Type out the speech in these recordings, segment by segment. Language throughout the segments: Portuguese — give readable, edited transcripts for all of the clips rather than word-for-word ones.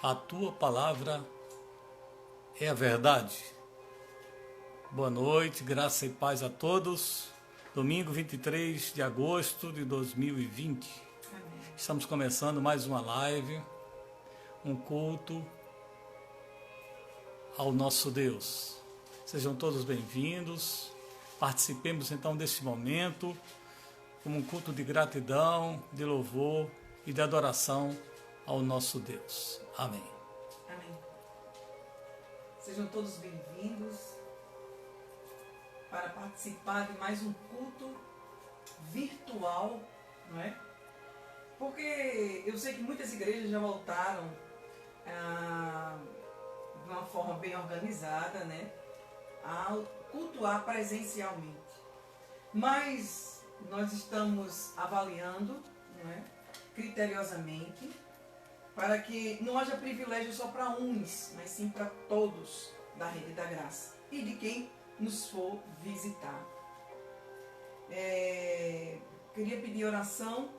A tua palavra é a verdade. Boa noite, graça e paz a todos. Domingo 23 de agosto de 2020. Amém. Estamos começando mais uma live, um culto ao nosso Deus. Sejam todos bem-vindos. Participemos então deste momento como um culto de gratidão, de louvor e de adoração ao nosso Deus. Amém. Amém. Sejam todos bem-vindos para participar de mais um culto virtual, não é? Porque eu sei que muitas igrejas já voltaram de uma forma bem organizada, né, a cultuar presencialmente. Mas nós estamos avaliando, não é, criteriosamente, para que não haja privilégio só para uns, mas sim para todos da Rede da Graça e de quem nos for visitar. Queria pedir oração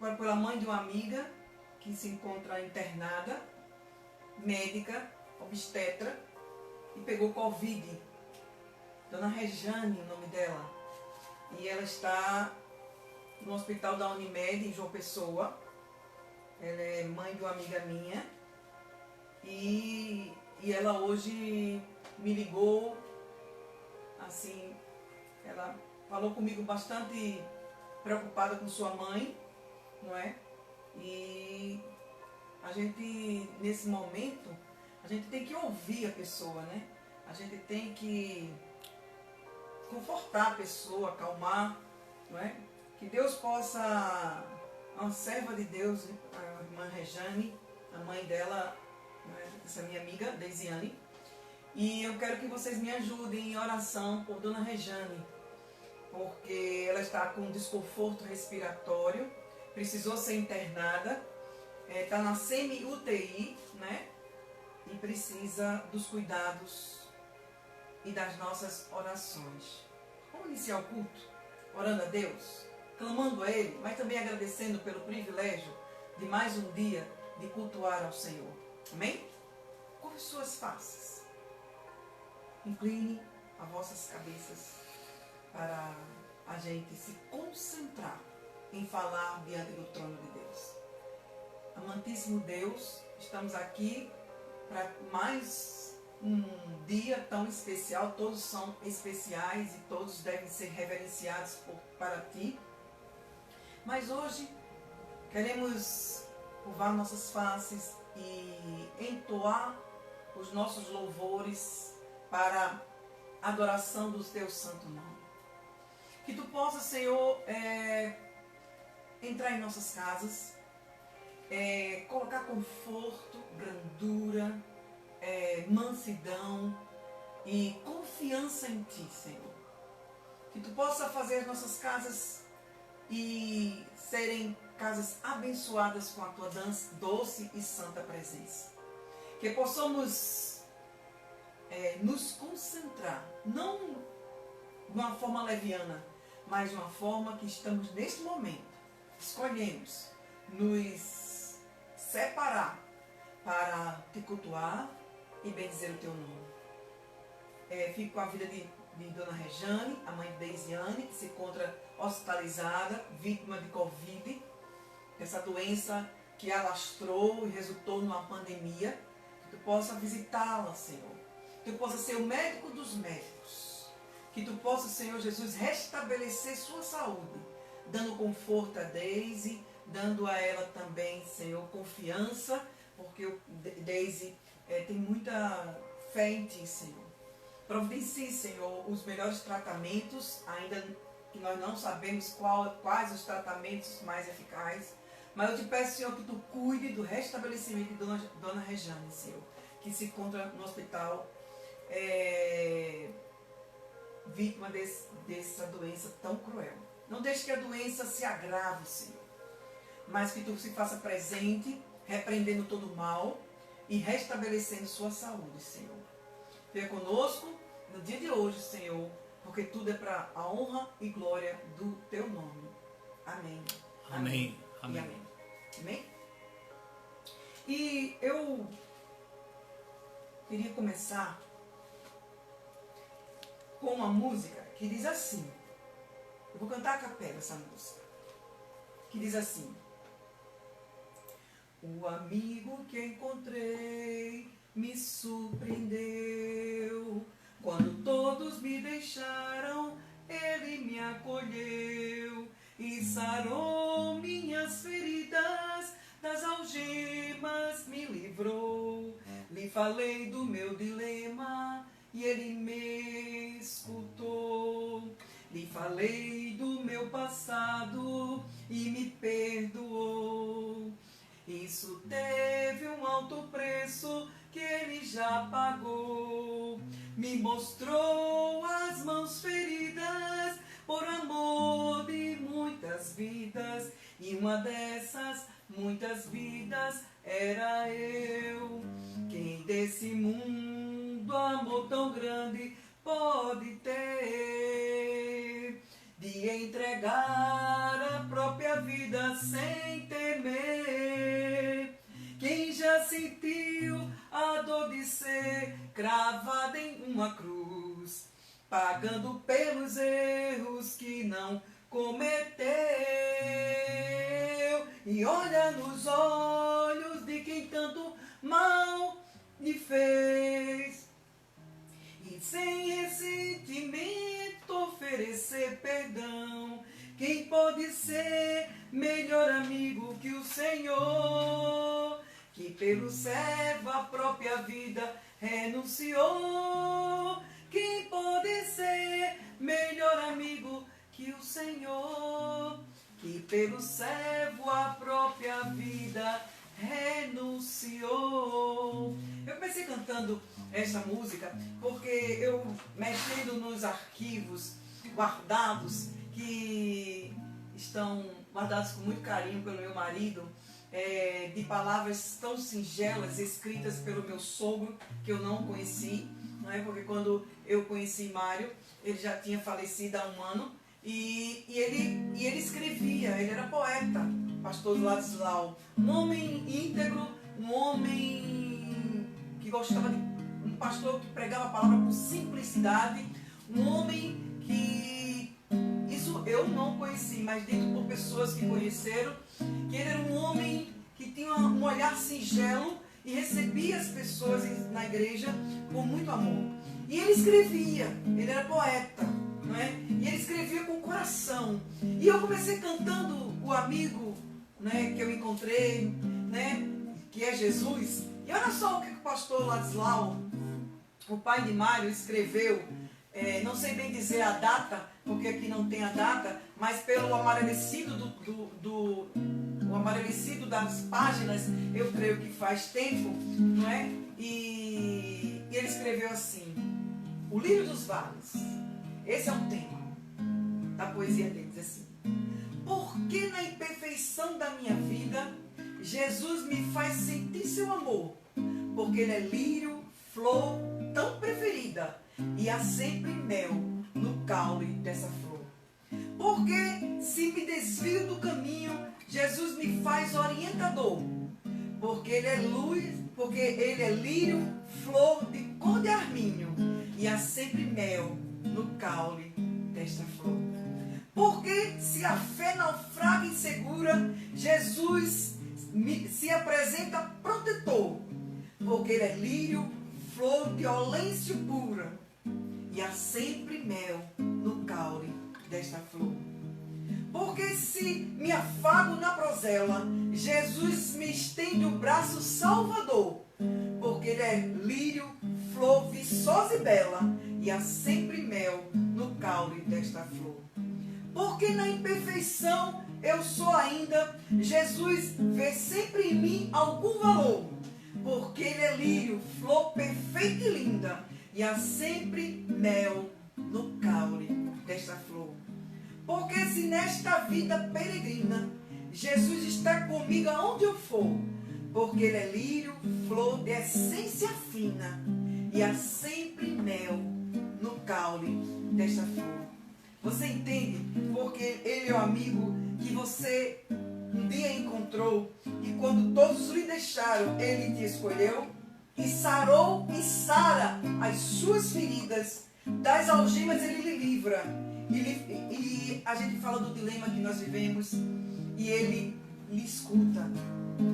pela mãe de uma amiga que se encontra internada, médica, obstetra, e pegou Covid. Dona Rejane, o nome dela. E ela está no hospital da Unimed, em João Pessoa. Ela é mãe de uma amiga minha. E ela hoje me ligou, assim, ela falou comigo bastante preocupada com sua mãe, não é? E a gente, nesse momento, a gente tem que ouvir a pessoa, né? A gente tem que confortar a pessoa, acalmar, não é? Que Deus possa, uma serva de Deus, a irmã Rejane, a mãe dela, né, essa minha amiga, Deisiane, e eu quero que vocês me ajudem em oração por Dona Rejane, porque ela está com desconforto respiratório, precisou ser internada, está na semi-UTI, né? E precisa dos cuidados e das nossas orações. Vamos iniciar o culto orando a Deus, clamando a Ele, mas também agradecendo pelo privilégio de mais um dia de cultuar ao Senhor. Amém? Curve suas faces. Incline as vossas cabeças para a gente se concentrar em falar diante do trono de Deus. Amantíssimo Deus, estamos aqui para mais um dia tão especial. Todos são especiais e todos devem ser reverenciados para Ti. Mas hoje queremos curvar nossas faces e entoar os nossos louvores para a adoração do Teu santo nome. Que Tu possa, Senhor, entrar em nossas casas, colocar conforto, brandura, mansidão e confiança em Ti, Senhor. Que Tu possa fazer as nossas casas e serem casas abençoadas com a Tua doce e santa presença. Que possamos nos concentrar, não de uma forma leviana, mas de uma forma que estamos neste momento, escolhemos nos separar para Te cultuar e bendizer o Teu nome. Fico com a vida de Dona Rejane, a mãe de Deisiane, que se encontra hospitalizada, vítima de Covid, essa doença que alastrou e resultou numa pandemia. Que Tu possa visitá-la, Senhor. Que Tu possa ser o médico dos médicos. Que Tu possa, Senhor Jesus, restabelecer sua saúde, dando conforto a Deise, dando a ela também, Senhor, confiança, porque Deise tem muita fé em Ti, Senhor. Providencie, Senhor, os melhores tratamentos, ainda que nós não sabemos quais os tratamentos mais eficazes, mas eu Te peço, Senhor, que Tu cuide do restabelecimento de Dona Rejane, Senhor, que se encontra no hospital, vítima dessa doença tão cruel. Não deixe que a doença se agrave, Senhor, mas que Tu se faça presente, repreendendo todo o mal e restabelecendo sua saúde, Senhor. Venha conosco no dia de hoje, Senhor, porque tudo é para a honra e glória do Teu nome. Amém. Amém. Amém. Amém. Amém. E eu queria começar com uma música que diz assim. Eu vou cantar a capela essa música. Que diz assim: o amigo que encontrei me surpreendeu. Quando todos me deixaram, ele me acolheu e sarou minhas feridas, das algemas me livrou. Lhe falei do meu dilema e ele me escutou. Lhe falei do meu passado e me perdoou. Isso teve um alto preço que ele já pagou. Me mostrou as mãos feridas por amor de muitas vidas. E uma dessas muitas vidas era eu. Quem desse mundo amor tão grande pode ter, de entregar a própria vida sem temer? Quem já sentiu a dor de ser cravada em uma cruz, pagando pelos erros que não cometeu, e olha nos olhos de quem tanto mal lhe fez, e sem ressentimento oferecer perdão? Quem pode ser melhor amigo que o Senhor, que pelo servo a própria vida renunciou? Quem pode ser melhor amigo que o Senhor, que pelo servo a própria vida renunciou? Eu comecei cantando essa música porque eu, mexendo nos arquivos guardados, que estão guardados com muito carinho pelo meu marido, de palavras tão singelas escritas pelo meu sogro, que eu não conheci, não é? Porque quando eu conheci Mário, ele já tinha falecido há um ano, e ele escrevia, ele era poeta, pastor Ladislau, um homem íntegro, um homem que gostava de, um pastor que pregava a palavra com simplicidade, um homem que, isso eu não conheci, mas dito por pessoas que conheceram, que ele era um homem que tinha um olhar singelo e recebia as pessoas na igreja com muito amor. E ele escrevia, ele era poeta, não é? E ele escrevia com o coração. E eu comecei cantando o amigo, né, que eu encontrei, né, que é Jesus. E olha só o que o pastor Ladislau, o pai de Mário, escreveu. Não sei bem dizer a data, porque aqui não tem a data, mas pelo amarelecido o amarelecido das páginas, eu creio que faz tempo, não é? E ele escreveu assim: o lírio dos vales. Esse é um tema da poesia dele, diz assim: porque na imperfeição da minha vida Jesus me faz sentir seu amor, porque ele é lírio, flor tão preferida, e há sempre mel no caule dessa flor. Porque se me desvio do caminho, Jesus me faz orientador, porque ele é luz, porque ele é lírio, flor de cor de arminho, e há sempre mel no caule desta flor. Porque se a fé naufraga insegura, Jesus se apresenta protetor, porque ele é lírio, flor de olêncio pura, e há sempre mel no caule desta flor. Porque se me afago na prosela, Jesus me estende o braço salvador, porque ele é lírio, flor viçosa e bela, e há sempre mel no caule desta flor. Porque na imperfeição eu sou ainda, Jesus vê sempre em mim algum valor, porque ele é lírio, flor perfeita e linda, e há sempre mel no caule desta flor. Porque se nesta vida peregrina Jesus está comigo aonde eu for, porque ele é lírio, flor de essência fina, e há sempre mel no caule desta flor. Você entende? Porque ele é o amigo que você um dia encontrou, e quando todos lhe deixaram, ele te escolheu, e sarou e sara as suas feridas, das algemas ele lhe livra. E a gente fala do dilema que nós vivemos, e ele lhe escuta.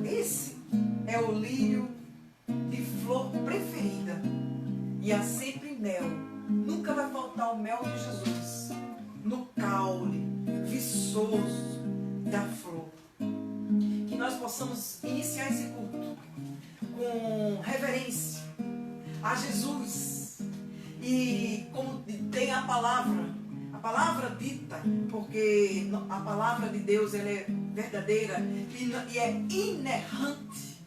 Esse é o lírio de flor preferida, e há sempre mel. Nunca vai faltar o mel de Jesus no caule viçoso da flor. Que nós possamos iniciar esse culto com reverência a Jesus, e como tem a palavra dita, porque a palavra de Deus ela é verdadeira e é inerrante,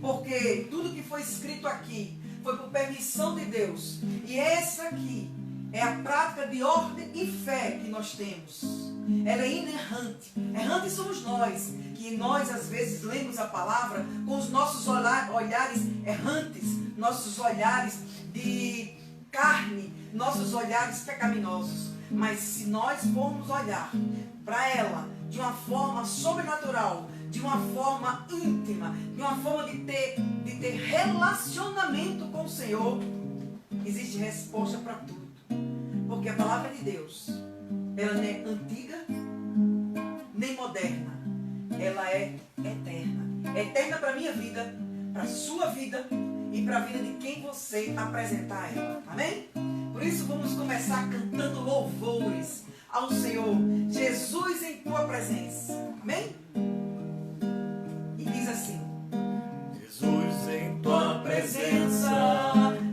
porque tudo que foi escrito aqui foi por permissão de Deus, e essa aqui é a prática de ordem e fé que nós temos. Ela é inerrante. Errantes somos nós, que nós às vezes lemos a palavra com os nossos olhares errantes, nossos olhares de carne, nossos olhares pecaminosos. Mas se nós formos olhar para ela de uma forma sobrenatural, de uma forma íntima, de uma forma de ter relacionamento com o Senhor, existe resposta para tudo. Porque a palavra de Deus, ela não é antiga, nem moderna. Ela é eterna. É eterna para a minha vida, para a sua vida e para a vida de quem você apresentar a ela. Amém? Por isso vamos começar cantando louvores ao Senhor. Jesus em tua presença. Amém? E diz assim: Jesus em tua presença,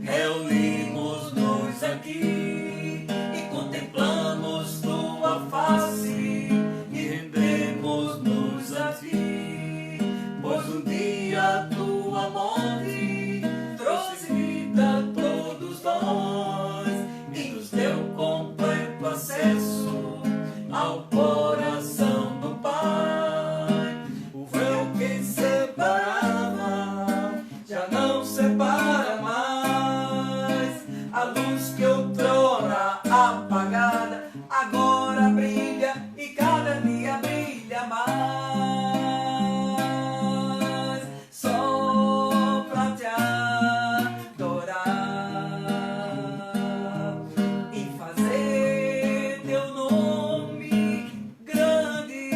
reunimos-nos aqui e contemplamos tua face e rendemos-nos a ti, pois um dia tua morte trouxe vida a todos nós e nos deu completo acesso ao coração do Pai. O véu que separava já não separa mais. A luz que outrora apagada agora brilha e cada dia brilha mais. Só pra te adorar e fazer teu nome grande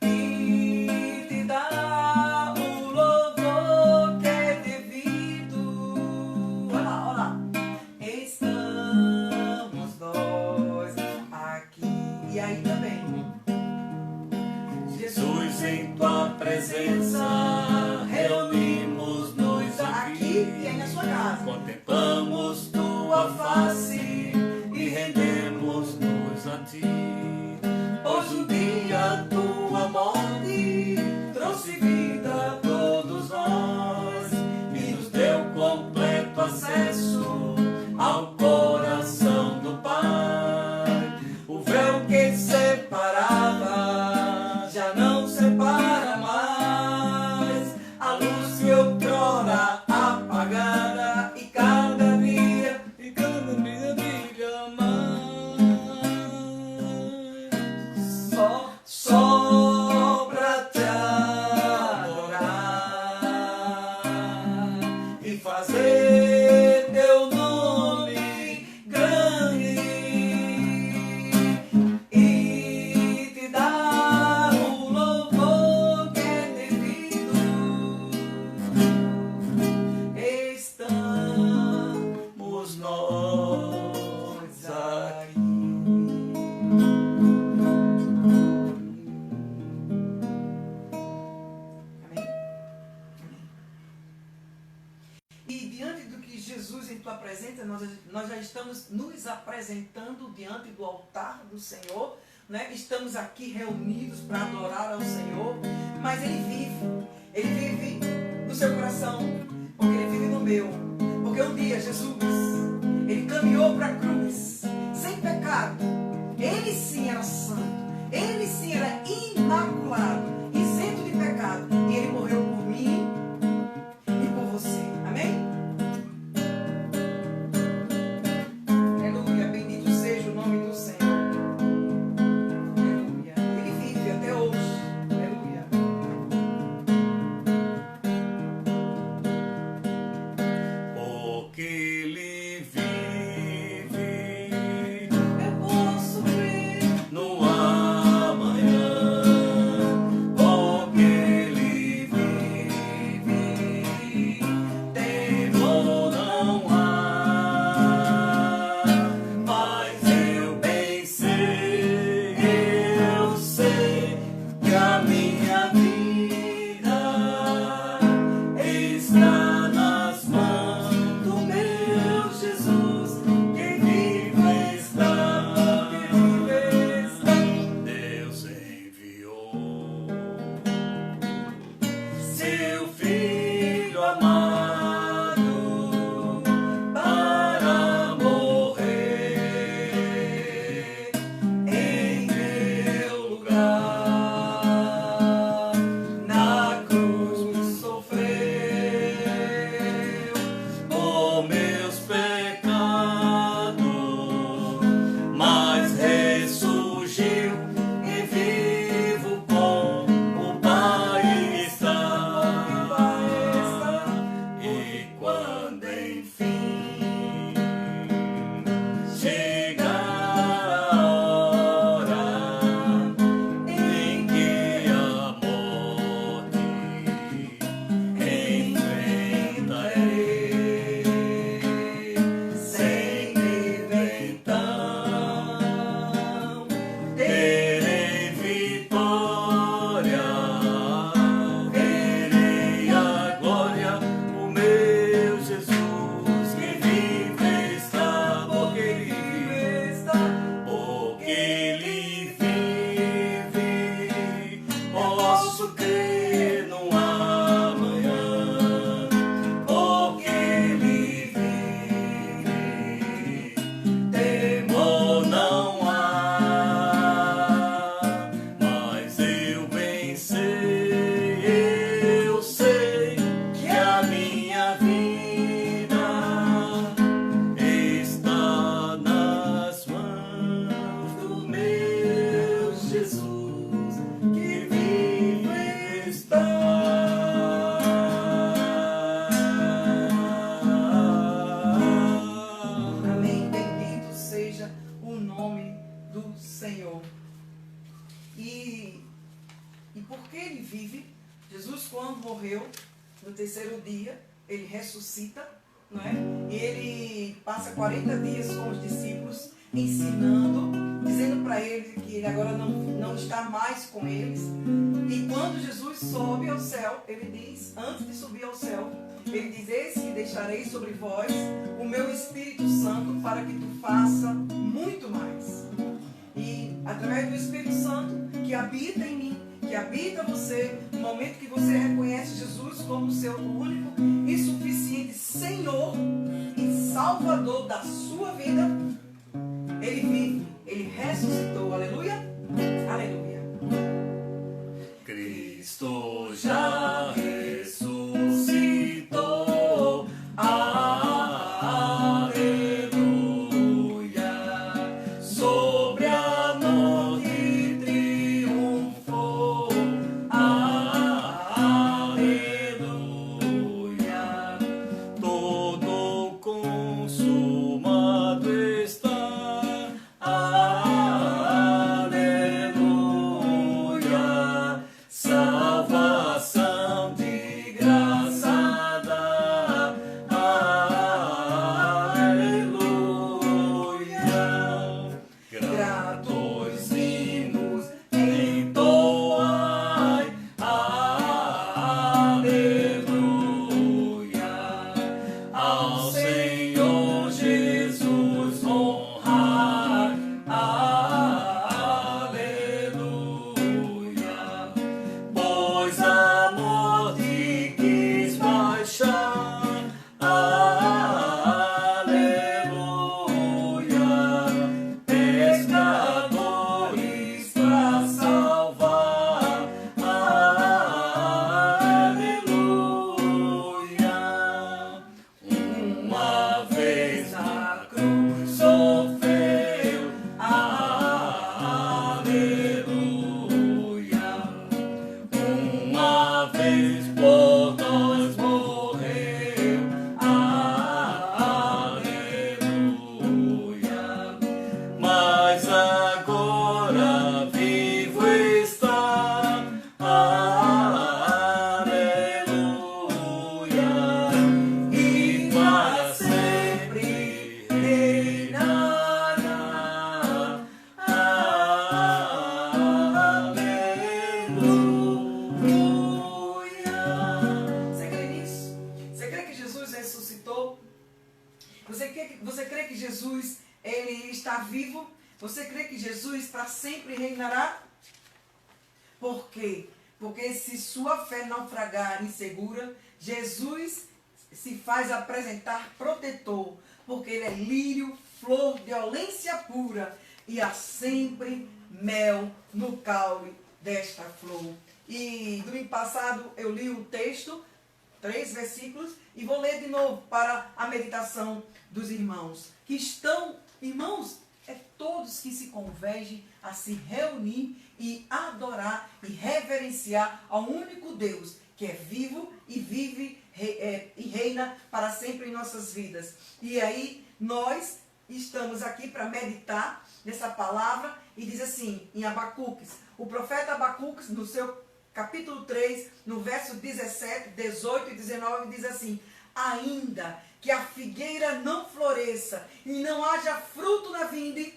e te dar o louvor que é devido. Olha lá, olha lá. Estamos nós aqui. E aí também. Jesus em tua presença, reunimos-nos aqui e aí na sua casa. Contemplamos tua face e rendemos-nos a ti, pois um dia tua morte trouxe vida a todos nós e nos deu completo acesso ao coração do Pai. O véu que separava já não separa mais. A luz que outrora apagada e cada dia brilha mais. Só pra te adorar e fazer teu nome grande e te dar o louvor que é devido. Estamos nós aqui. Amém? E diante do que Jesus em tua presença, nós já estamos nos apresentando diante do altar do Senhor, né? Estamos aqui reunidos para adorar ao Senhor, mas Ele vive no seu coração, porque Ele vive no meu. Porque um dia Jesus, Ele caminhou para a cruz, sem pecado. Ele sim era santo, Ele sim era imaculado, isento de pecado, e Ele morreu por mim e por você. Amém? Aleluia, bendito seja o nome do Senhor. Aleluia. posso crer no amanhã, porque Ele vive, temor não há, mas eu bem sei, eu sei que a minha vida está nas mãos do meu Jesus, que vive está. Amém. Bendito seja o nome do Senhor. E porque Ele vive, Jesus, quando morreu, no terceiro dia, Ele ressuscita, não é? E Ele passa 40 dias com os discípulos, ensinando, dizendo para eles que Ele agora não está mais com eles. E quando Jesus sobe ao céu, Ele diz, antes de subir ao céu, Ele diz: eis que deixarei sobre vós o meu Espírito Santo, para que tu faça muito mais. E através do Espírito Santo que habita em mim, que habita você, no momento que você reconhece Jesus como seu único e suficiente Senhor e Salvador da sua vida, Ele vive, Ele ressuscitou. Aleluia, aleluia. Cristo já ressuscitou, aleluia, sobre a morte triunfou, aleluia, todo consumado está, aleluia, salvação de graça dá, aleluia, gratos hinos entoai, aleluia, ao Senhor Jesus honrar, aleluia, pois a morte quis baixar, aleluia, pescadores pra salvar, aleluia, uma vez na cruz sofreu, aleluia, uma vez por nós morreu, aleluia, mas agora vivo está, aleluia, e para sempre reinará, aleluia. Você crê nisso? Você crê que Jesus ressuscitou? Você crê que Jesus, Ele está vivo? Você crê que Jesus para sempre reinará? Por quê? Porque se sua fé naufragar insegura, Jesus se faz apresentar protetor, porque Ele é lírio, flor, violência pura, e há sempre mel no caule desta flor. E domingo passado eu li o texto, 3 versículos, e vou ler de novo para a meditação dos irmãos. Que estão, irmãos, é todos que se convergem a se reunir e adorar e reverenciar ao único Deus, que é vivo e vive e reina para sempre em nossas vidas. E aí nós estamos aqui para meditar nessa palavra, e diz assim, em Abacuques, o profeta Abacuques, no seu capítulo 3, no verso 17, 18 e 19, diz assim: ainda que a figueira não floresça e não haja fruto na vinde,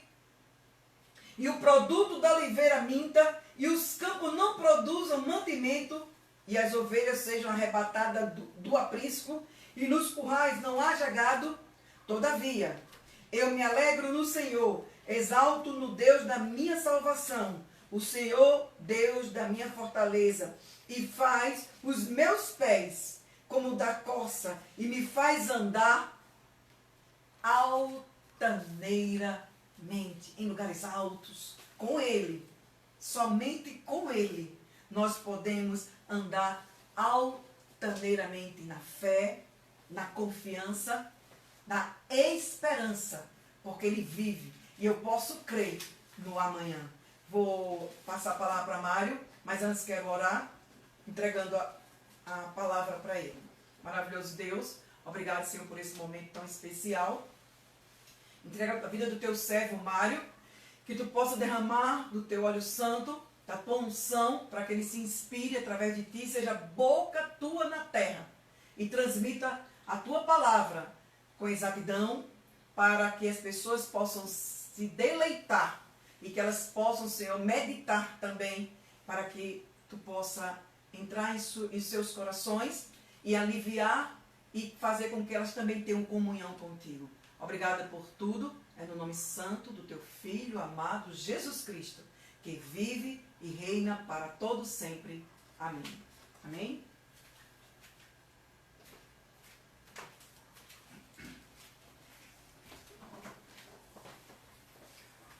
e o produto da oliveira minta, e os campos não produzam mantimento, e as ovelhas sejam arrebatadas do aprisco, e nos currais não haja gado, todavia eu me alegro no Senhor, exalto no Deus da minha salvação. o Senhor Deus da minha fortaleza, e faz os meus pés como da corça, e me faz andar altaneiramente, em lugares altos, com Ele. Somente com Ele nós podemos andar altaneiramente na fé, na confiança, na esperança, porque Ele vive e eu posso crer no amanhã. Vou passar a palavra para Mário, mas antes quero orar, entregando a palavra para ele. Maravilhoso Deus, obrigado, Senhor, por esse momento tão especial. Entrega a vida do teu servo Mário, que tu possa derramar do teu óleo santo, da tua unção, para que ele se inspire através de ti, seja boca tua na terra e transmita a tua palavra com exatidão, para que as pessoas possam se deleitar e que elas possam, Senhor, meditar também, para que tu possa entrar em seus corações e aliviar e fazer com que elas também tenham comunhão contigo. Obrigada por tudo, é no nome santo do teu Filho amado Jesus Cristo, que vive e reina para todos sempre. Amém. Amém?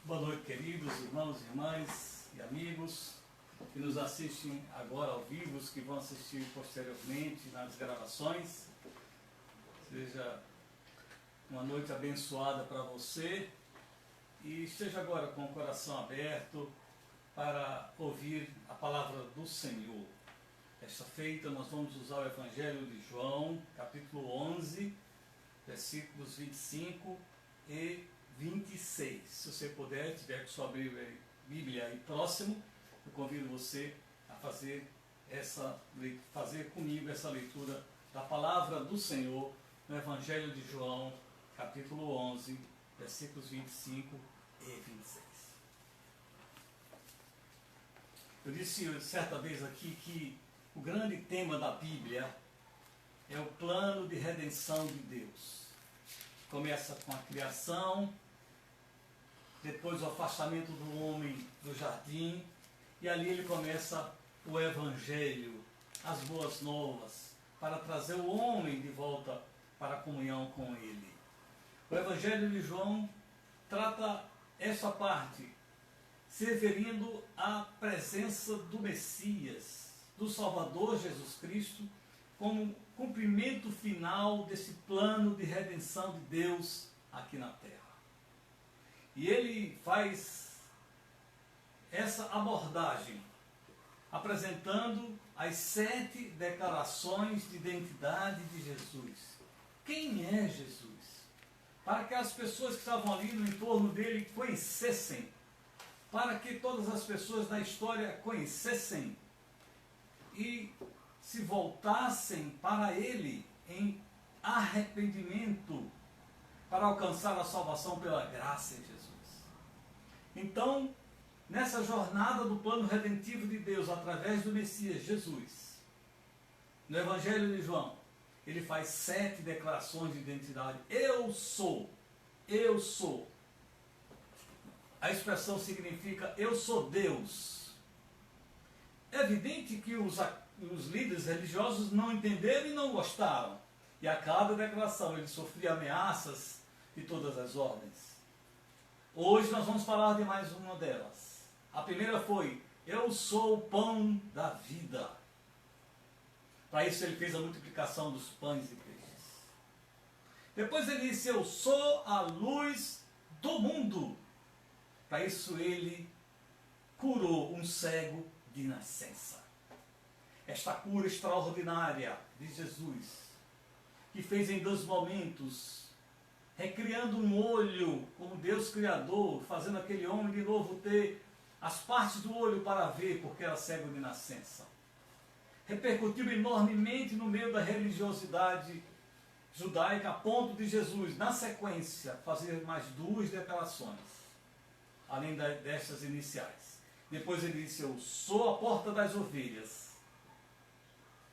Boa noite, queridos irmãos, irmãs e amigos que nos assistem agora ao vivo, os que vão assistir posteriormente nas gravações. Seja uma noite abençoada para você e esteja agora com o coração aberto para ouvir a palavra do Senhor. Esta feita nós vamos usar o Evangelho de João, capítulo 11, versículos 25 e 26. Se você puder, tiver com sua Bíblia aí próximo, eu convido você a fazer comigo essa leitura da palavra do Senhor no Evangelho de João, capítulo 11, versículos 25 e 26. Eu disse certa vez aqui que o grande tema da Bíblia é o plano de redenção de Deus. Começa com a criação, depois o afastamento do homem do jardim, e ali ele começa o Evangelho, as boas novas, para trazer o homem de volta para a comunhão com ele. O Evangelho de João trata essa parte, se referindo à presença do Messias, do Salvador Jesus Cristo, como cumprimento final desse plano de redenção de Deus aqui na terra. E ele faz essa abordagem, apresentando as 7 declarações de identidade de Jesus. Quem é Jesus? Para que as pessoas que estavam ali no entorno dele conhecessem, para que todas as pessoas da história conhecessem e se voltassem para ele em arrependimento, para alcançar a salvação pela graça de Jesus. Então, nessa jornada do plano redentivo de Deus através do Messias Jesus, no Evangelho de João, ele faz 7 declarações de identidade. Eu sou. Eu sou. A expressão significa eu sou Deus. É evidente que os líderes religiosos não entenderam e não gostaram. E a cada declaração ele sofria ameaças de todas as ordens. Hoje nós vamos falar de mais uma delas. A primeira foi: eu sou o pão da vida. Para isso ele fez a multiplicação dos pães e peixes. Depois ele disse: eu sou a luz do mundo. Para isso ele curou um cego de nascença. Esta cura extraordinária de Jesus, que fez em 2 momentos, recriando um olho como Deus Criador, fazendo aquele homem de novo ter as partes do olho para ver, porque era cego de nascença. Repercutiu enormemente no meio da religiosidade judaica, a ponto de Jesus, na sequência, fazer mais 2 declarações, além destas iniciais. Depois ele disse: eu sou a porta das ovelhas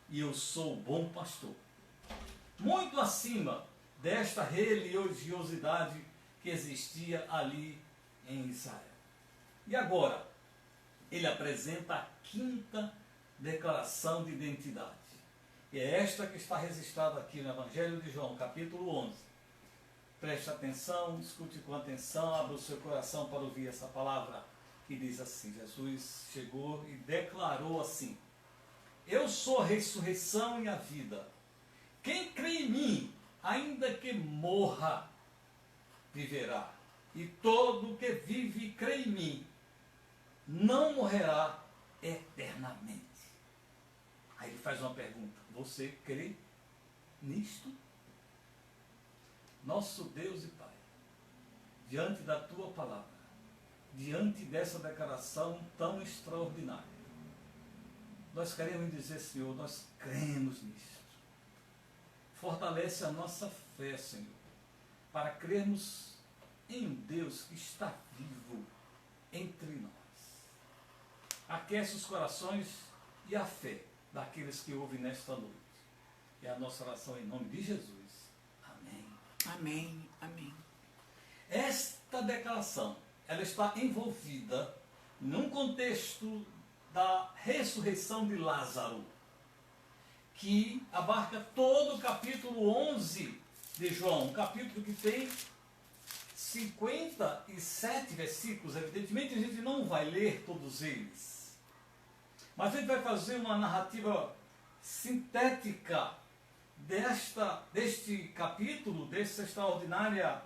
e eu sou o bom pastor. Muito acima desta religiosidade que existia ali em Israel. E agora, ele apresenta a quinta declaração de identidade. E é esta que está registrada aqui no Evangelho de João, capítulo 11. Preste atenção, escute com atenção, abra o seu coração para ouvir essa palavra, que diz assim: Jesus chegou e declarou assim: eu sou a ressurreição e a vida. Quem crê em mim, ainda que morra, viverá. E todo que vive e crê em mim, não morrerá eternamente. Aí ele faz uma pergunta: você crê nisto? Nosso Deus e Pai, diante da tua palavra, diante dessa declaração tão extraordinária, nós queremos dizer, Senhor, nós cremos nisto. Fortalece a nossa fé, Senhor, para crermos em um Deus que está vivo entre nós. Aquece os corações e a fé daqueles que ouvem nesta noite. É a nossa oração em nome de Jesus. Amém. Amém, amém. Esta declaração, ela está envolvida num contexto da ressurreição de Lázaro, que abarca todo o capítulo 11 de João, um capítulo que tem 57 versículos. Evidentemente a gente não vai ler todos eles, mas a gente vai fazer uma narrativa sintética deste capítulo, desse extraordinário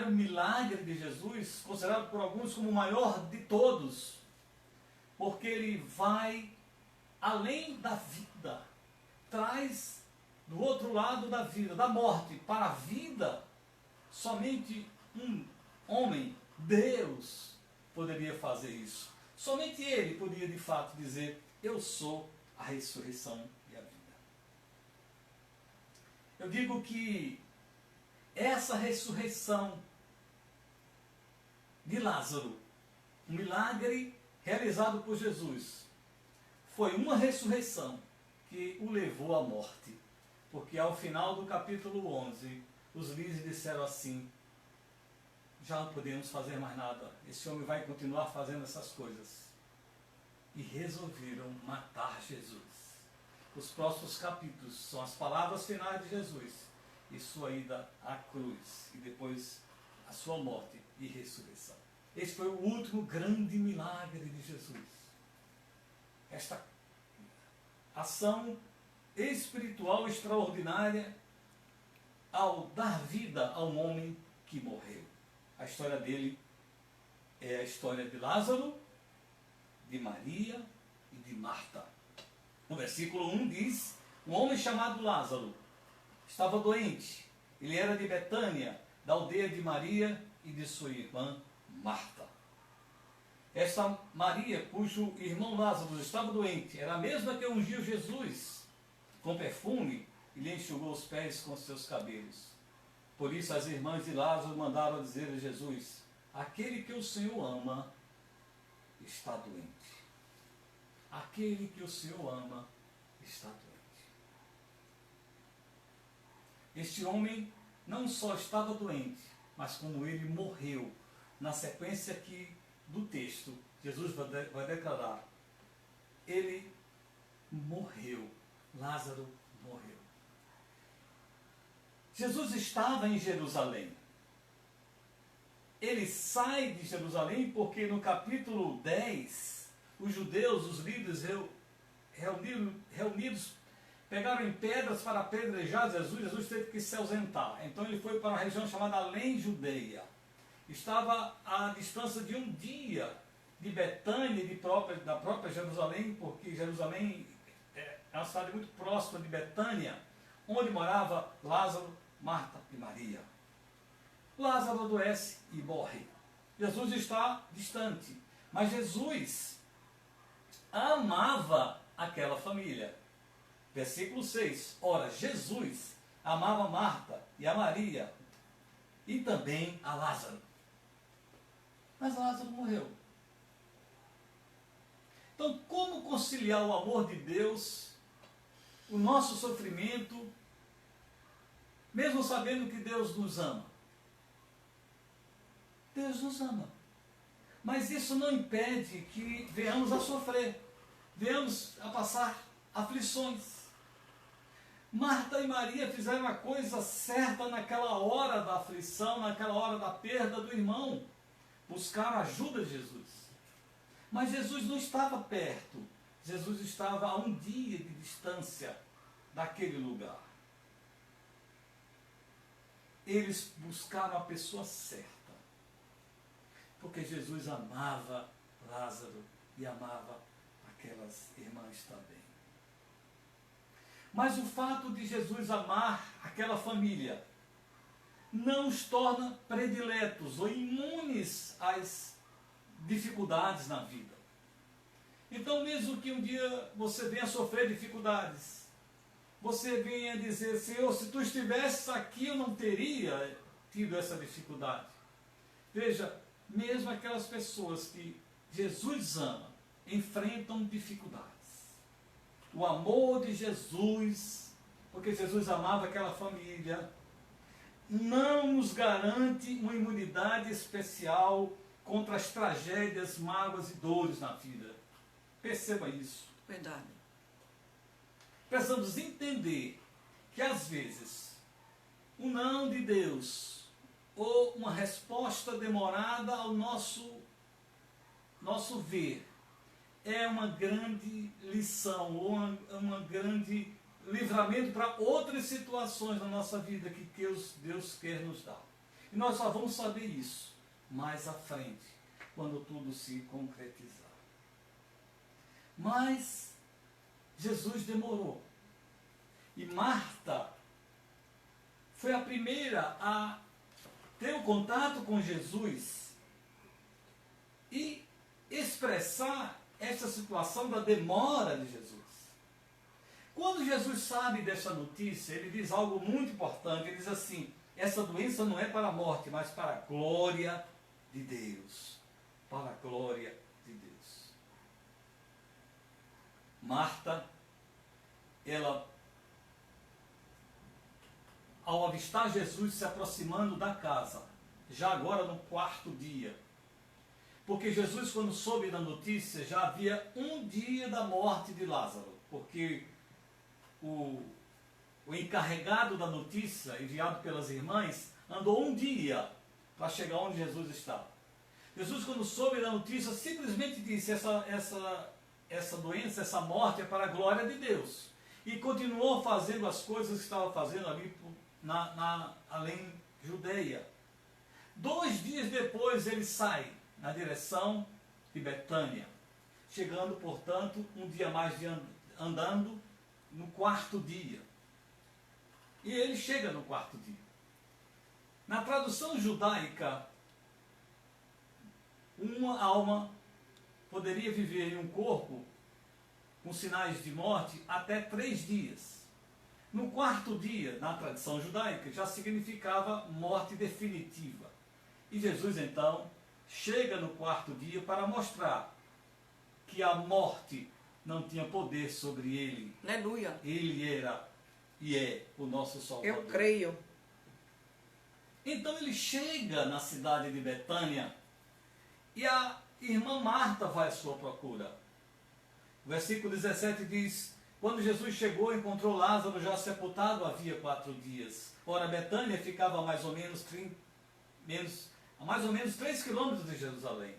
milagre de Jesus, considerado por alguns como o maior de todos, porque ele vai além da vida, traz do outro lado da vida, da morte para a vida. Somente um homem, Deus, poderia fazer isso. Somente ele podia de fato dizer: eu sou a ressurreição e a vida. Eu digo que essa ressurreição de Lázaro, um milagre realizado por Jesus, foi uma ressurreição que o levou à morte. Porque ao final do capítulo 11, os líderes disseram assim: já não podemos fazer mais nada, esse homem vai continuar fazendo essas coisas. E resolveram matar Jesus. Os próximos capítulos são as palavras finais de Jesus e sua ida à cruz, e depois a sua morte e ressurreição. Esse foi o último grande milagre de Jesus. Esta ação espiritual extraordinária ao dar vida a um homem que morreu. A história dele é a história de Lázaro, de Maria e de Marta. No versículo 1 diz: um homem chamado Lázaro estava doente. Ele era de Betânia, da aldeia de Maria e de sua irmã Marta. Esta Maria, cujo irmão Lázaro estava doente, era a mesma que ungiu Jesus com perfume e lhe enxugou os pés com seus cabelos. Por isso as irmãs de Lázaro mandaram dizer a Jesus: aquele que o Senhor ama está doente. Aquele que o Senhor ama está doente. Este homem não só estava doente, mas como ele morreu, na sequência aqui do texto, Jesus vai declarar: ele morreu, Lázaro morreu. Jesus estava em Jerusalém. Ele sai de Jerusalém porque no capítulo 10, os judeus, os líderes reunidos, pegaram em pedras para apedrejar Jesus. Jesus teve que se ausentar. Então ele foi para uma região chamada Além Judeia. Estava à distância de um dia de Betânia, da própria Jerusalém, porque Jerusalém é uma cidade muito próxima de Betânia, onde morava Lázaro, Marta e Maria. Lázaro adoece e morre. Jesus está distante, mas Jesus amava aquela família. Versículo 6. Ora, Jesus amava Marta e a Maria e também a Lázaro. Mas Lázaro morreu. Então, como conciliar o amor de Deus, o nosso sofrimento, mesmo sabendo que Deus nos ama? Deus nos ama. Mas isso não impede que venhamos a sofrer, venhamos a passar aflições. Marta e Maria fizeram a coisa certa naquela hora da aflição, naquela hora da perda do irmão. Buscaram a ajuda de Jesus. Mas Jesus não estava perto. Jesus estava a um dia de distância daquele lugar. Eles buscaram a pessoa certa. Porque Jesus amava Lázaro e amava aquelas irmãs também. Mas o fato de Jesus amar aquela família não os torna prediletos ou imunes às dificuldades na vida. Então, mesmo que um dia você venha sofrer dificuldades, você venha dizer, Senhor, se tu estivesses aqui eu não teria tido essa dificuldade. Veja, mesmo aquelas pessoas que Jesus ama, enfrentam dificuldades. O amor de Jesus, porque Jesus amava aquela família, não nos garante uma imunidade especial contra as tragédias, mágoas e dores na vida. Perceba isso. Verdade. Precisamos entender que às vezes o não de Deus ou uma resposta demorada ao nosso ver é uma grande lição ou uma grande livramento para outras situações na nossa vida que Deus quer nos dar. E nós só vamos saber isso mais à frente, quando tudo se concretizar. Mas Jesus demorou. E Marta foi a primeira a ter um contato com Jesus e expressar essa situação da demora de Jesus. Quando Jesus sabe dessa notícia, ele diz algo muito importante. Ele diz assim, essa doença não é para a morte, mas para a glória de Deus. Para a glória de Deus. Marta, ela, ao avistar Jesus se aproximando da casa, já agora no 4º dia, porque Jesus, quando soube da notícia, já havia um dia da morte de Lázaro, porque o encarregado da notícia, enviado pelas irmãs, andou um dia para chegar onde Jesus estava. Jesus, quando soube da notícia, simplesmente disse, essa doença, essa morte é para a glória de Deus. E continuou fazendo as coisas que estava fazendo ali além Judeia. 2 dias depois ele sai na direção de Betânia, chegando, portanto, um dia mais andando no 4º dia. E ele chega no 4º dia. Na tradução judaica, uma alma poderia viver em um corpo com sinais de morte até 3 dias. No 4º dia, na tradição judaica, já significava morte definitiva. E Jesus, então, chega no 4º dia para mostrar que a morte não tinha poder sobre ele. Aleluia. Ele era e é o nosso Salvador. Eu creio. Então ele chega na cidade de Betânia e a irmã Marta vai à sua procura. O versículo 17 diz, quando Jesus chegou, encontrou Lázaro já sepultado havia 4 dias. Ora, Betânia ficava a mais ou menos 3 quilômetros de Jerusalém.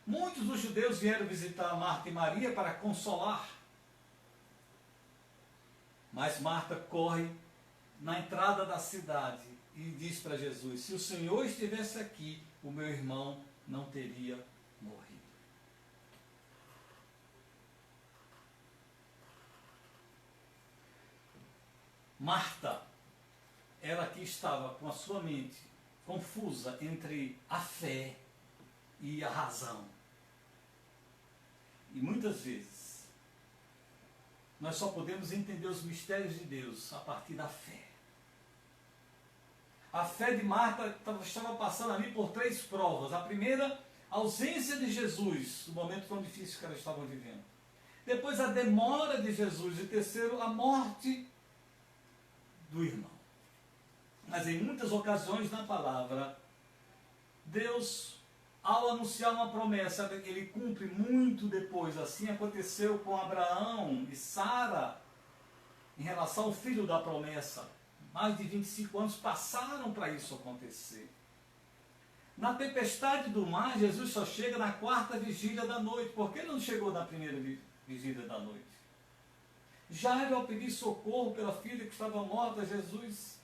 Muitos dos judeus vieram visitar Marta e Maria para consolar. Mas Marta corre na entrada da cidade e diz para Jesus, se o Senhor estivesse aqui, o meu irmão não teria morrido. Marta, ela que estava com a sua mente confusa entre a fé e a razão. E muitas vezes, nós só podemos entender os mistérios de Deus a partir da fé. A fé de Marta estava passando ali por 3 provas. A primeira, a ausência de Jesus, no momento tão difícil que ela estava vivendo. Depois, a demora de Jesus. E terceiro, a morte do irmão. Mas em muitas ocasiões na palavra, Deus ao anunciar uma promessa, ele cumpre muito depois. Assim aconteceu com Abraão e Sara em relação ao filho da promessa. Mais de 25 anos passaram para isso acontecer. Na tempestade do mar, Jesus só chega na quarta vigília da noite. Por que não chegou na primeira vigília da noite? Jairo, ao pedir socorro pela filha que estava morta, Jesus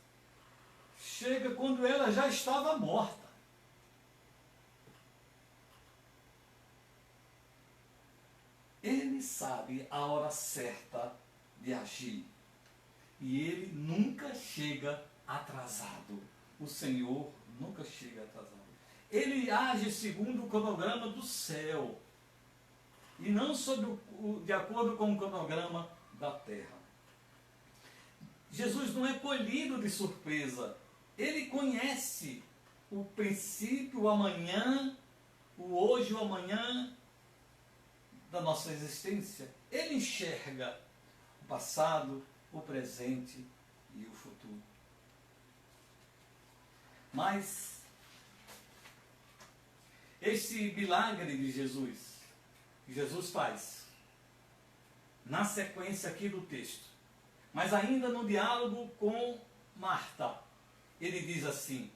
chega quando ela já estava morta. Ele sabe a hora certa de agir. E ele nunca chega atrasado. O Senhor nunca chega atrasado. Ele age segundo o cronograma do céu. E não de acordo com o cronograma da terra. Jesus não é colhido de surpresa. Ele conhece o princípio, o amanhã, o hoje e o amanhã da nossa existência. Ele enxerga o passado, o presente e o futuro. Mas esse milagre de Jesus, que Jesus faz, na sequência aqui do texto, mas ainda no diálogo com Marta, ele diz assim: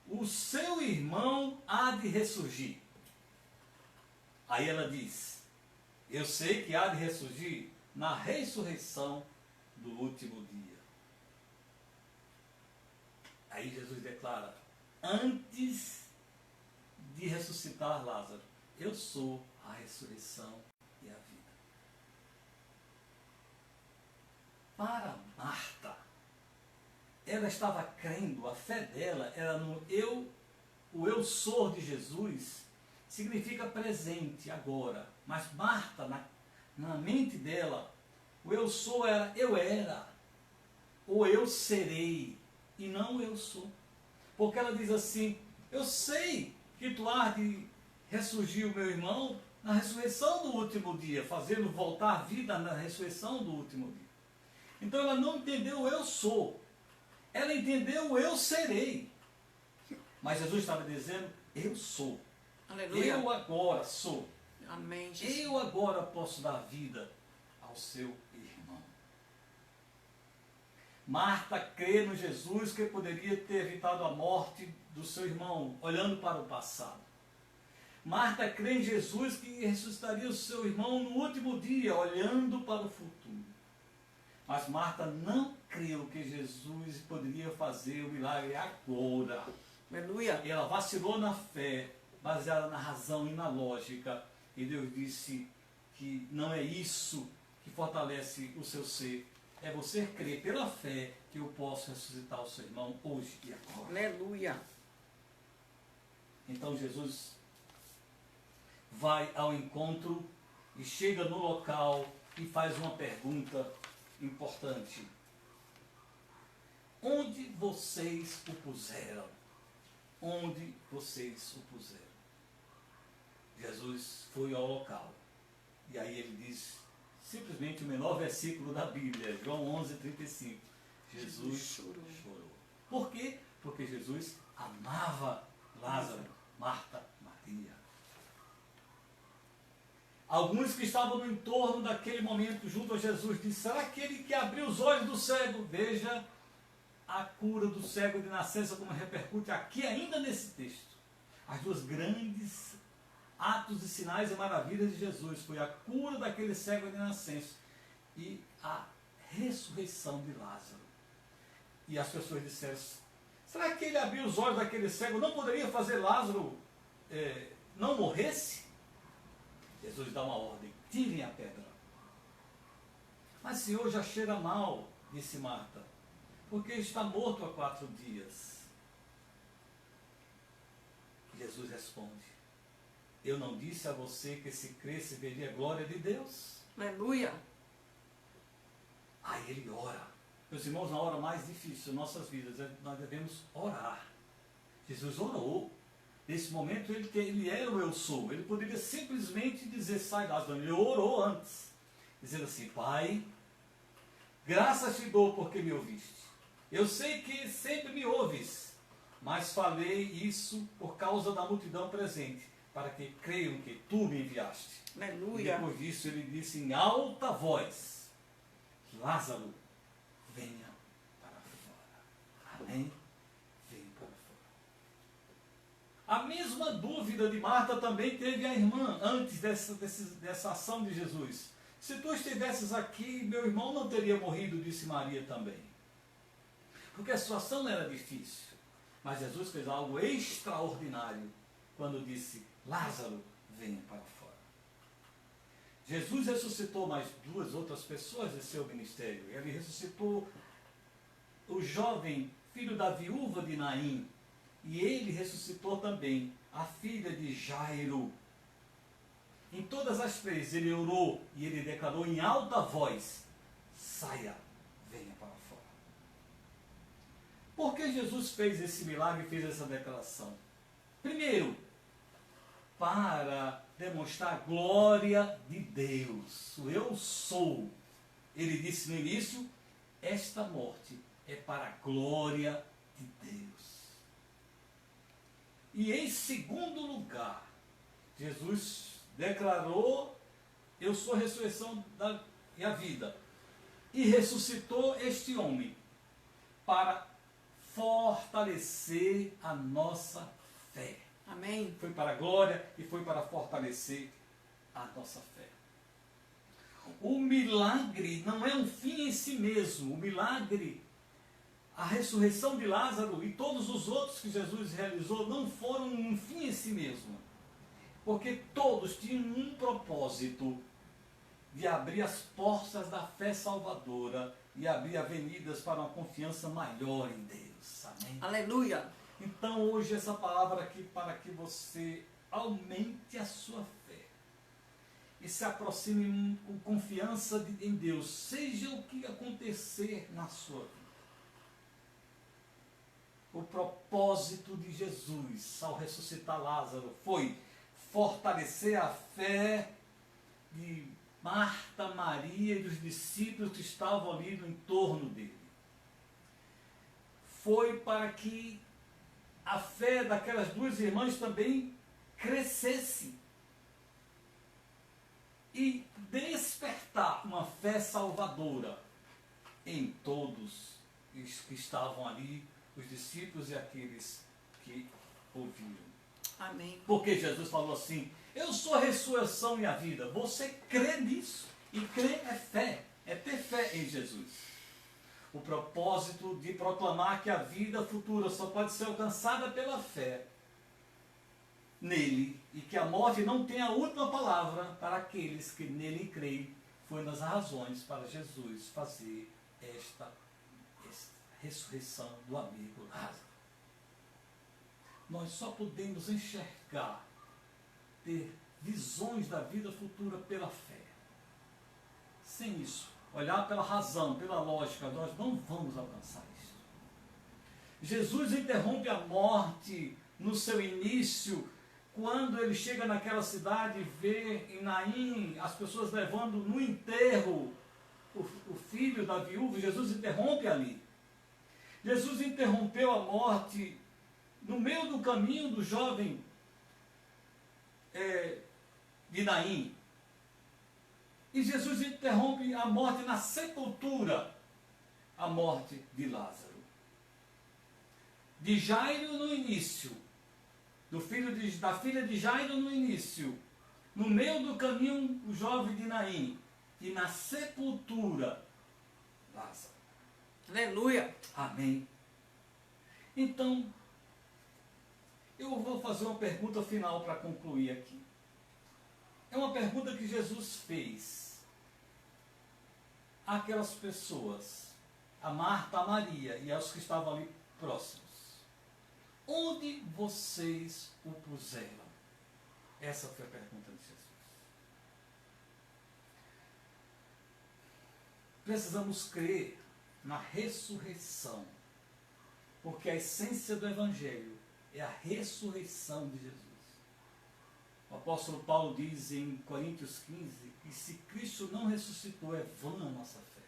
o seu irmão há de ressurgir. Aí ela diz: eu sei que há de ressurgir na ressurreição do último dia. Aí Jesus declara: antes de ressuscitar Lázaro, eu sou a ressurreição e a vida. Para Marta, ela estava crendo, a fé dela era no eu, o eu sou de Jesus, significa presente, agora. Mas Marta, na mente dela, o eu sou era eu era, ou eu serei, e não eu sou. Porque ela diz assim: eu sei que tu há de ressurgir o meu irmão na ressurreição do último dia, fazendo voltar à vida na ressurreição do último dia. Então ela não entendeu o eu sou, ela entendeu o eu serei. Mas Jesus estava dizendo: eu sou. Aleluia. Eu agora sou. Amém, Jesus. Eu agora posso dar vida ao seu irmão. Marta crê no Jesus que poderia ter evitado a morte do seu irmão, olhando para o passado. Marta crê em Jesus que ressuscitaria o seu irmão no último dia, olhando para o futuro. Mas Marta não creu que Jesus poderia fazer o milagre agora. Aleluia. Ela vacilou na fé, baseada na razão e na lógica. E Deus disse que não é isso que fortalece o seu ser. É você crer pela fé que eu posso ressuscitar o seu irmão hoje e agora. Aleluia. Então Jesus vai ao encontro e chega no local e faz uma pergunta importante: onde vocês o puseram? Onde vocês o puseram? Jesus foi ao local. E aí ele diz simplesmente o menor versículo da Bíblia, João 11:35. Jesus chorou. Por quê? Porque Jesus amava Lázaro, Marta, Maria. Alguns que estavam no entorno daquele momento junto a Jesus disseram: será aquele que abriu os olhos do cego? Veja a cura do cego de nascença como repercute aqui ainda nesse texto. As duas grandes atos e sinais e maravilhas de Jesus foi a cura daquele cego de nascença e a ressurreição de Lázaro. E as pessoas disseram: será que ele abriu os olhos daquele cego? Não poderia fazer Lázaro não morresse? Jesus dá uma ordem: tirem a pedra. Mas Senhor, já cheira mal, disse Marta, porque está morto há 4 dias. Jesus responde: eu não disse a você que se cresce veria a glória de Deus? Aleluia. Aí ele ora. Meus irmãos, na hora mais difícil de nossas vidas, nós devemos orar. Jesus orou. Nesse momento ele era o eu sou. Ele poderia simplesmente dizer: sai Lázaro. Ele orou antes, dizendo assim: Pai, graças te dou porque me ouviste. Eu sei que sempre me ouves, Mas falei isso por causa da multidão presente, para que creiam que tu me enviaste. Aleluia. E depois disso ele disse em alta voz: Lázaro, venha para fora. Amém? Venha para fora. A mesma dúvida de Marta também teve a irmã antes dessa ação de Jesus. Se tu estivesses aqui, meu irmão não teria morrido, disse Maria também. Porque a situação era difícil. Mas Jesus fez algo extraordinário quando disse: Lázaro, venha para fora. Jesus ressuscitou mais 2 outras pessoas de seu ministério. Ele ressuscitou o jovem filho da viúva de Naim. E ele ressuscitou também a filha de Jairo. Em todas as 3 ele orou e ele declarou em alta voz: saia, venha para fora. Por que Jesus fez esse milagre e fez essa declaração? Primeiro, para demonstrar a glória de Deus. O eu sou. Ele disse no início: esta morte é para a glória de Deus. E em segundo lugar, Jesus declarou: eu sou a ressurreição e a vida. E ressuscitou este homem para fortalecer a nossa fé. Amém. Foi para a glória e foi para fortalecer a nossa fé. O milagre não é um fim em si mesmo. O milagre, a ressurreição de Lázaro e todos os outros que Jesus realizou não foram um fim em si mesmo. Porque todos tinham um propósito de abrir as portas da fé salvadora e abrir avenidas para uma confiança maior em Deus. Amém? Aleluia. Então hoje essa palavra aqui para que você aumente a sua fé e se aproxime com confiança em Deus, seja o que acontecer na sua vida. O propósito de Jesus ao ressuscitar Lázaro foi fortalecer a fé de Marta, Maria e dos discípulos que estavam ali no entorno dele. Foi para que a fé daquelas 2 irmãs também crescesse e despertar uma fé salvadora em todos os que estavam ali, os discípulos e aqueles que ouviram. Amém. Porque Jesus falou assim: eu sou a ressurreição e a vida. Você crê nisso. E crer é fé, é ter fé em Jesus. O propósito de proclamar que a vida futura só pode ser alcançada pela fé nele e que a morte não tem a última palavra para aqueles que nele creem, foi nas razões para Jesus fazer esta ressurreição do amigo Lázaro. Nós só podemos enxergar, ter visões da vida futura pela fé. Sem isso, olhar pela razão, pela lógica, nós não vamos alcançar isso. Jesus interrompe a morte no seu início, quando ele chega naquela cidade e vê em Naim as pessoas levando no enterro o filho da viúva. Jesus interrompe ali. Jesus interrompeu a morte no meio do caminho do jovem de Naim. E Jesus interrompe a morte na sepultura, a morte de Lázaro. De Jairo no início, da filha de Jairo no início, no meio do caminho o jovem de Naim, e na sepultura, Lázaro. Aleluia. Amém. Então, eu vou fazer uma pergunta final para concluir aqui. É uma pergunta que Jesus fez àquelas pessoas, a Marta, a Maria e aos que estavam ali próximos. Onde vocês o puseram? Essa foi a pergunta de Jesus. Precisamos crer na ressurreição, porque a essência do Evangelho é a ressurreição de Jesus. O apóstolo Paulo diz em Coríntios 15 que se Cristo não ressuscitou, é vã a nossa fé.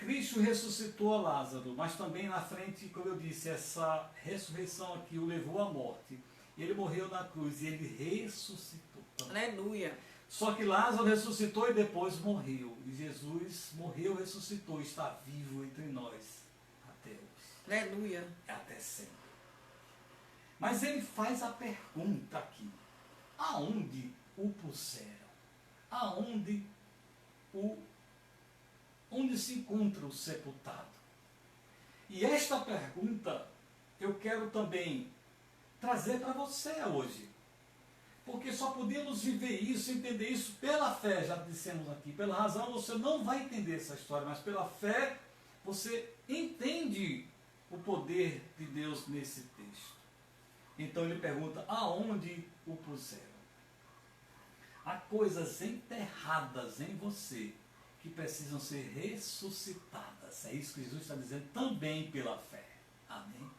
Cristo ressuscitou a Lázaro, mas também na frente, como eu disse, essa ressurreição aqui o levou à morte. Ele morreu na cruz e ele ressuscitou. Aleluia. Só que Lázaro ressuscitou e depois morreu. E Jesus morreu, ressuscitou, está vivo entre nós até hoje. Aleluia. Até sempre. Mas ele faz a pergunta aqui: aonde o puseram? Onde se encontra o sepultado? E esta pergunta eu quero também trazer para você hoje. Porque só podemos viver isso, entender isso pela fé, já dissemos aqui. Pela razão você não vai entender essa história, mas pela fé você entende o poder de Deus nesse texto. Então ele pergunta: aonde o puseram? Há coisas enterradas em você que precisam ser ressuscitadas. É isso que Jesus está dizendo também pela fé. Amém?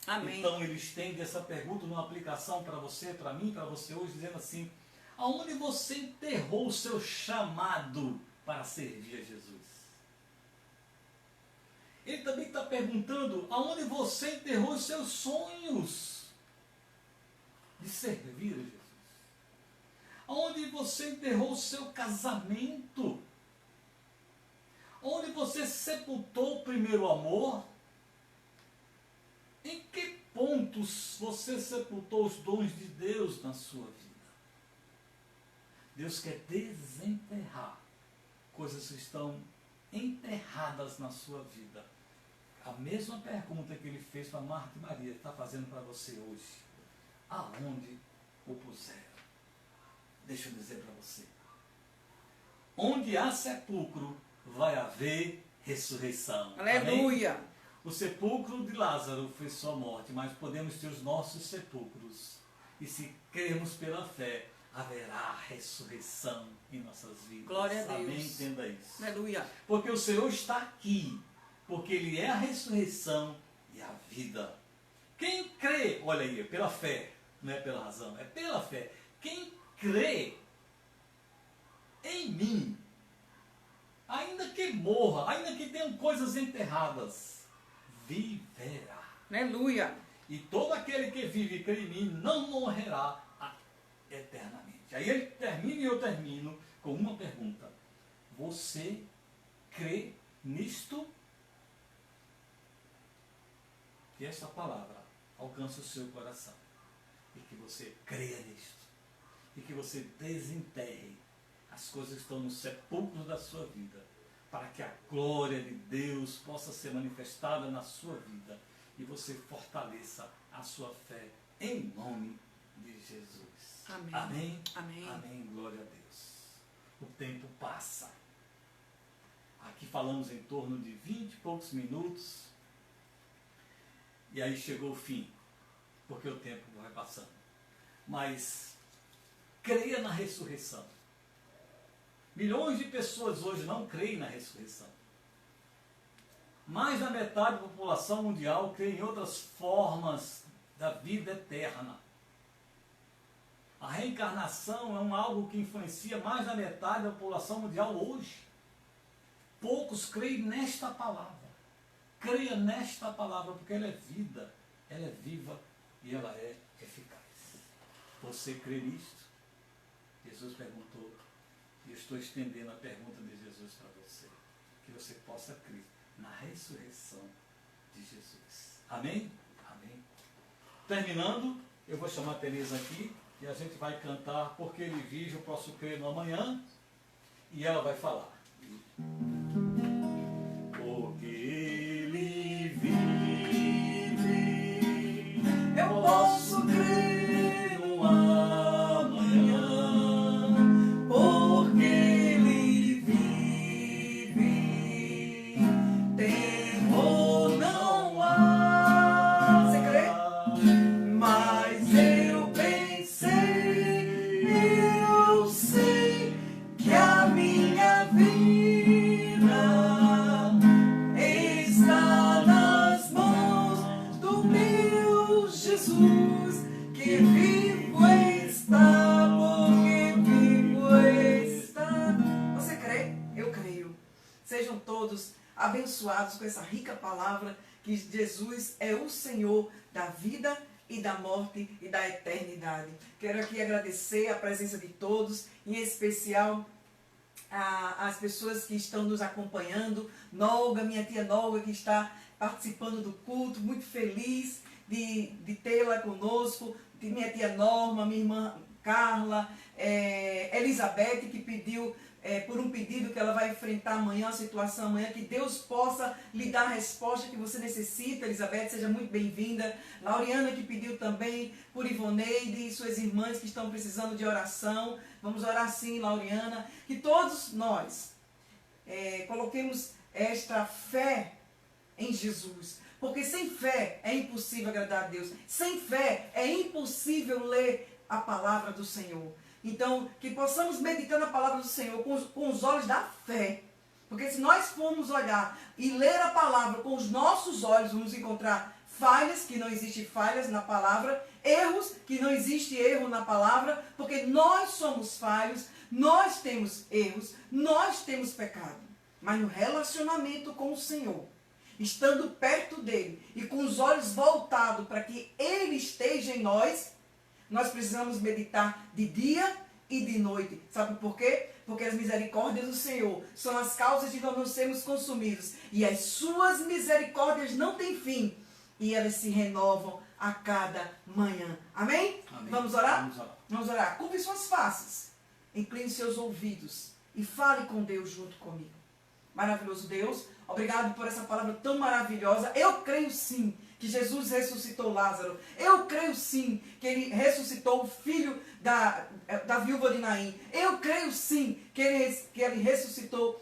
Amém. Então ele estende essa pergunta numa aplicação para você, para mim, para você hoje, dizendo assim: aonde você enterrou o seu chamado para servir a Jesus? Ele também está perguntando: aonde você enterrou os seus sonhos de servir a Jesus? Aonde você enterrou o seu casamento? Onde você sepultou o primeiro amor? Em que pontos você sepultou os dons de Deus na sua vida? Deus quer desenterrar coisas que estão enterradas na sua vida. A mesma pergunta que ele fez para Marta e Maria, está fazendo para você hoje: aonde o puseram? Deixa eu dizer para você: onde há sepulcro, vai haver ressurreição. Aleluia. Amém? O sepulcro de Lázaro foi sua morte, mas podemos ter os nossos sepulcros. E se crermos pela fé, haverá ressurreição em nossas vidas. Glória a Deus. Amém? Entenda isso. Aleluia. Porque o Senhor está aqui, porque Ele é a ressurreição e a vida. Quem crê, olha aí, é pela fé, não é pela razão, é pela fé. Quem crê em mim, ainda que morra, ainda que tenham coisas enterradas, viverá. Aleluia. E todo aquele que vive e crê em mim não morrerá eternamente. Aí ele termina e eu termino com uma pergunta: você crê nisto? Que esta palavra alcance o seu coração e que você creia nisto e que você desenterre as coisas que estão no sepulcro da sua vida, para que a glória de Deus possa ser manifestada na sua vida e você fortaleça a sua fé em nome de Jesus. Amém. Amém? Amém. Amém. Glória a Deus. O tempo passa. Aqui falamos em torno de 20 e poucos minutos e aí chegou o fim, porque o tempo vai passando. Mas creia na ressurreição. Milhões de pessoas hoje não creem na ressurreição. Mais da metade da população mundial crê em outras formas da vida eterna. A reencarnação é algo que influencia mais da metade da população mundial hoje. Poucos creem nesta palavra. Creia nesta palavra, porque ela é vida, ela é viva e ela é eficaz. Você crê nisto? Jesus perguntou. E eu estou estendendo a pergunta de Jesus para você. Que você possa crer na ressurreição de Jesus. Amém? Amém. Terminando, eu vou chamar a Teresa aqui e a gente vai cantar Porque Ele Vive, Eu Posso Crer no Amanhã. E ela vai falar. Porque Ele vive, eu posso crer no amanhã. Porque Ele vive, temor não há. Você crê? Mas eu pensei, eu sei que a minha vida está nas mãos do meu Jesus, que vivo está, porque vivo está. Você crê? Eu creio. Sejam todos abençoados com essa rica palavra que Jesus é o Senhor da vida e da morte e da eternidade. Quero aqui agradecer a presença de todos, em especial as pessoas que estão nos acompanhando. Nolga, minha tia Nolga, que está participando do culto, muito feliz de tê-la conosco, de minha tia Norma, minha irmã Carla, Elizabeth, que pediu, por um pedido que ela vai enfrentar amanhã, a situação amanhã, que Deus possa lhe dar a resposta que você necessita. Elizabeth, seja muito bem-vinda. Lauriana, que pediu também por Ivoneide e suas irmãs que estão precisando de oração. Vamos orar sim, Lauriana. Que todos nós coloquemos esta fé em Jesus. Porque sem fé é impossível agradar a Deus. Sem fé é impossível ler a palavra do Senhor. Então, que possamos meditar na palavra do Senhor com os olhos da fé. Porque se nós formos olhar e ler a palavra com os nossos olhos, vamos encontrar falhas, que não existem falhas na palavra, erros, que não existe erro na palavra, porque nós somos falhos, nós temos erros, nós temos pecado. Mas no relacionamento com o Senhor, estando perto dele e com os olhos voltados para que ele esteja em nós, nós precisamos meditar de dia e de noite. Sabe por quê? Porque as misericórdias do Senhor são as causas de nós não sermos consumidos. E as suas misericórdias não têm fim. E elas se renovam a cada manhã. Amém? Amém. Vamos orar? Vamos orar. Vamos orar. Curve suas faces. Incline seus ouvidos. E fale com Deus junto comigo. Maravilhoso Deus, obrigado por essa palavra tão maravilhosa. Eu creio sim que Jesus ressuscitou Lázaro. Eu creio sim que ele ressuscitou o filho da viúva de Naim. Eu creio sim que ele ressuscitou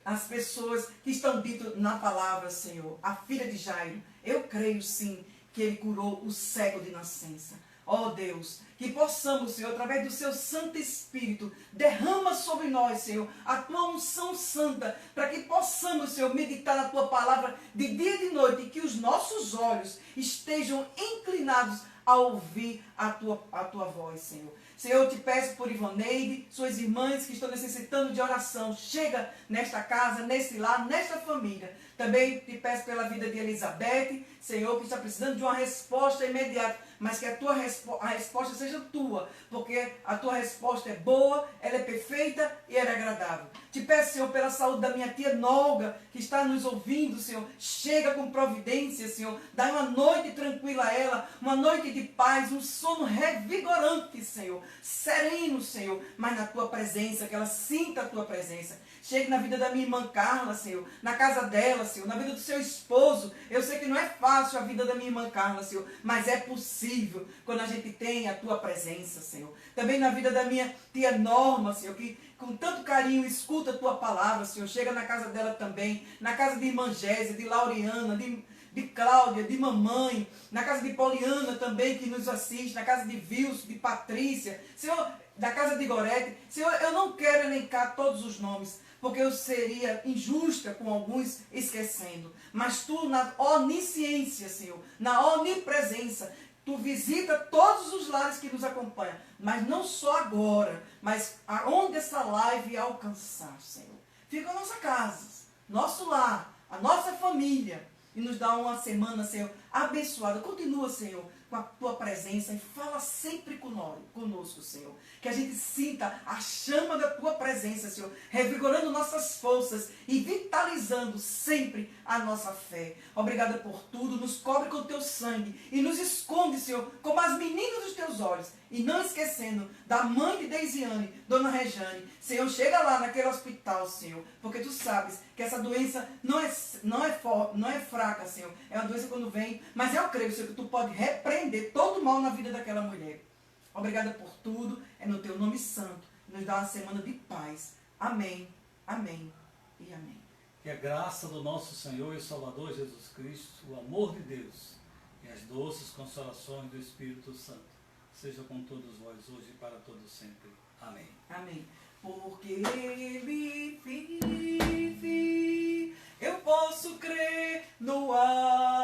as pessoas que estão ditas na palavra, Senhor. A filha de Jairo. Eu creio sim que ele curou o cego de nascença. Ó Deus, que possamos, Senhor, através do seu Santo Espírito, derrama sobre nós, Senhor, a tua unção santa, para que possamos, Senhor, meditar na tua palavra de dia e de noite, e que os nossos olhos estejam inclinados a ouvir a tua voz, Senhor. Senhor, eu te peço por Ivoneide, suas irmãs que estão necessitando de oração. Chega nesta casa, nesse lar, nesta família. Também te peço pela vida de Elizabeth, Senhor, que está precisando de uma resposta imediata. Mas que a resposta seja tua, porque a tua resposta é boa, ela é perfeita e ela é agradável. Te peço, Senhor, pela saúde da minha tia Nolga, que está nos ouvindo, Senhor. Chega com providência, Senhor. Dá uma noite tranquila a ela, uma noite de paz, um sono revigorante, Senhor. Sereno, Senhor, mas na tua presença, que ela sinta a tua presença. Chegue na vida da minha irmã Carla, Senhor, na casa dela, Senhor, na vida do seu esposo. Eu sei que não é fácil a vida da minha irmã Carla, Senhor, mas é possível quando a gente tem a tua presença, Senhor. Também na vida da minha tia Norma, Senhor, que com tanto carinho escuta a tua palavra, Senhor. Chega na casa dela também, na casa de irmã Gésia, de Lauriana, de Cláudia, de mamãe, na casa de Poliana também, que nos assiste, na casa de Vilso, de Patrícia, Senhor, da casa de Gorete. Senhor, eu não quero elencar todos os nomes, porque eu seria injusta com alguns esquecendo. Mas tu, na onisciência, Senhor, na onipresença, tu visita todos os lares que nos acompanham. Mas não só agora, mas aonde essa live alcançar, Senhor. Fica a nossa casa, nosso lar, a nossa família. E nos dá uma semana, Senhor, abençoada. Continua, Senhor, com a tua presença e fala sempre conosco, Senhor. Que a gente sinta a chama da tua presença, Senhor, revigorando nossas forças e vitalizando sempre a nossa fé. Obrigada por tudo, nos cobre com o teu sangue e nos esconde, Senhor, como as meninas dos teus olhos. E não esquecendo da mãe de Deisiane, Dona Rejane. Senhor, chega lá naquele hospital, Senhor, porque tu sabes que essa doença não é fraca, Senhor. É uma doença quando vem, mas eu creio, Senhor, que tu pode repreender todo o mal na vida daquela mulher. Obrigada por tudo, é no teu nome santo. Nos dá uma semana de paz. Amém, amém e amém. Que a graça do nosso Senhor e Salvador Jesus Cristo, o amor de Deus e as doces consolações do Espírito Santo seja com todos vós hoje e para todos sempre. Amém. Amém. Porque Ele vive, eu posso crer no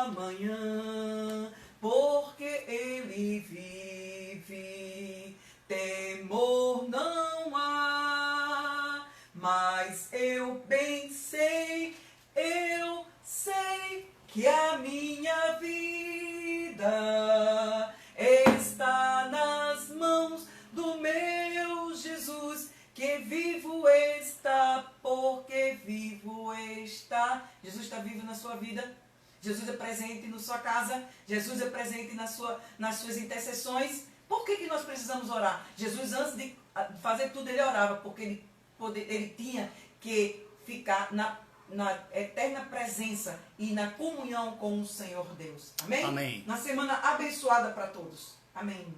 amanhã. Porque Ele vive, temor não há. Mas eu bem sei Eu sei que a minha vida está nas mãos do meu Jesus, que vivo está, porque vivo está. Jesus está vivo na sua vida. Jesus é presente na sua casa. Jesus é presente nas suas intercessões. Por que nós precisamos orar? Jesus, antes de fazer tudo, ele orava, porque ele tinha que ficar na eterna presença e na comunhão com o Senhor Deus. Amém? Amém. Uma semana abençoada para todos. Amém.